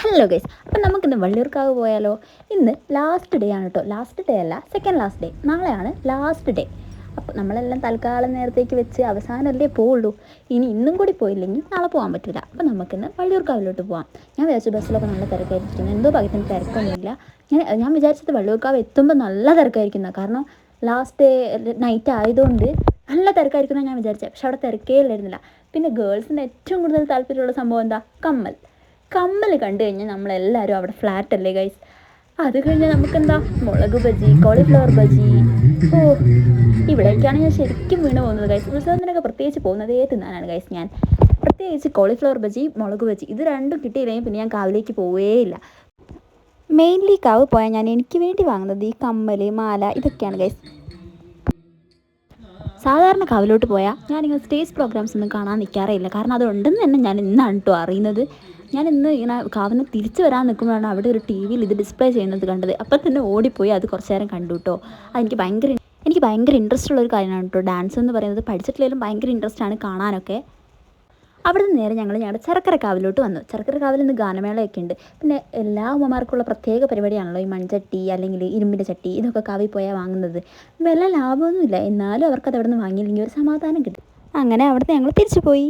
Hello guys, അപ്പം നമുക്കിന്ന് വള്ളിയൂർക്കാവ് പോയാലോ? ഇന്ന് ലാസ്റ്റ് ഡേ ആണ് കേട്ടോ. ലാസ്റ്റ് ഡേ അല്ല, സെക്കൻഡ് ലാസ്റ്റ് ഡേ. നാളെയാണ് ലാസ്റ്റ് ഡേ. അപ്പോൾ നമ്മളെല്ലാം തൽക്കാലം നേരത്തേക്ക് വെച്ച് അവസാനമല്ലേ പോവുള്ളൂ. ഇന്നും കൂടി പോയില്ലെങ്കിൽ നാളെ പോകാൻ പറ്റില്ല. അപ്പം നമുക്കിന്ന് വള്ളിയൂർക്കാവിലോട്ട് പോകാം. ഞാൻ വിചാരിച്ചു ബസ്സിലൊക്കെ നല്ല തിരക്കായിരിക്കും. എന്തോ ഭാഗ്യത്തിന് തിരക്കൊന്നുമില്ല. ഞാൻ വിചാരിച്ചത് വള്ളിയൂർക്കാവ് എത്തുമ്പോൾ നല്ല തിരക്കായിരിക്കുന്ന, കാരണം ലാസ്റ്റ് ഡേ നൈറ്റ് ആയതുകൊണ്ട് നല്ല തിരക്കായിരിക്കുമെന്നാണ് ഞാൻ വിചാരിച്ചത്. പക്ഷെ അവിടെ തിരക്കേ ഇല്ലായിരുന്നില്ല. പിന്നെ ഗേൾസിന് ഏറ്റവും കൂടുതൽ താല്പര്യമുള്ള സംഭവം എന്താ? കമ്മൽ കണ്ടു കഴിഞ്ഞാൽ നമ്മളെല്ലാവരും അവിടെ ഫ്ലാറ്റ് അല്ലേ ഗൈസ്. അത് കഴിഞ്ഞാൽ നമുക്കെന്താ, മുളക് ബജി, കോളിഫ്ലവർ ബജി. ഓ, ഇവിടേക്കാണ് ഞാൻ ശരിക്കും വീണ് പോകുന്നത് ഗൈസ്. ഉത്സവത്തിനൊക്കെ പ്രത്യേകിച്ച് പോകുന്നതേ തിന്നാനാണ് ഗൈസ്. ഞാൻ പ്രത്യേകിച്ച് കോളിഫ്ലവർ ബജി, മുളക് ബജി, ഇത് രണ്ടും കിട്ടിയില്ലെങ്കിൽ പിന്നെ ഞാൻ കാവിലേക്ക് പോവുകയില്ല. മെയിൻലി കാവ് പോയാൽ എനിക്ക് വേണ്ടി വാങ്ങുന്നത് ഈ കമ്മൽ, മാല, ഇതൊക്കെയാണ് ഗൈസ്. സാധാരണ കാവിലോട്ട് പോയാൽ ഞാനിങ്ങനെ സ്റ്റേജ് പ്രോഗ്രാംസ് ഒന്നും കാണാൻ നിൽക്കാറേയില്ല, കാരണം അതുണ്ടെന്ന് തന്നെ ഞാൻ ഇന്നാണ് കേട്ടോ അറിയുന്നത്. ഞാൻ ഇന്ന് ഇങ്ങനെ കാവിന് തിരിച്ചു വരാൻ നിൽക്കുമ്പോഴാണ് അവിടെ ഒരു ടി വിയിൽ ഇത് ഡിസ്പ്ലേ ചെയ്യുന്നത് കണ്ടത്. അപ്പം തന്നെ ഓടിപ്പോയി അത് കുറച്ച് നേരം കണ്ടു കേട്ടോ. എനിക്ക് ഭയങ്കര ഇൻട്രസ്റ്റ് ഉള്ളൊരു കാര്യമാണ് കേട്ടോ ഡാൻസ് എന്ന് പറയുന്നത്. പഠിച്ചിട്ടില്ലെങ്കിലും ഭയങ്കര ഇൻട്രസ്റ്റ് ആണ് കാണാനൊക്കെ. അവിടെ നിന്ന് നേരെ ഞങ്ങളുടെ ചർക്കര കാവിലോട്ട് വന്നു. ചർക്കര കാവിൽ നിന്ന് ഗാനമേളയൊക്കെ ഉണ്ട്. പിന്നെ എല്ലാ ഉമ്മമാർക്കുള്ള പ്രത്യേക പരിപാടിയാണല്ലോ ഈ മൺചട്ടി അല്ലെങ്കിൽ ഇരുമ്പിൻ്റെ ചട്ടി. ഇതൊക്കെ കാവിൽ പോയാൽ വാങ്ങുന്നത്. വില ലാഭമൊന്നുമില്ല, എന്നാലും അവർക്കത് അവിടെ നിന്ന് വാങ്ങിയില്ലെങ്കിൽ ഒരു സമാധാനം കിട്ടും. അങ്ങനെ അവിടുന്ന് ഞങ്ങൾ തിരിച്ചു പോയി.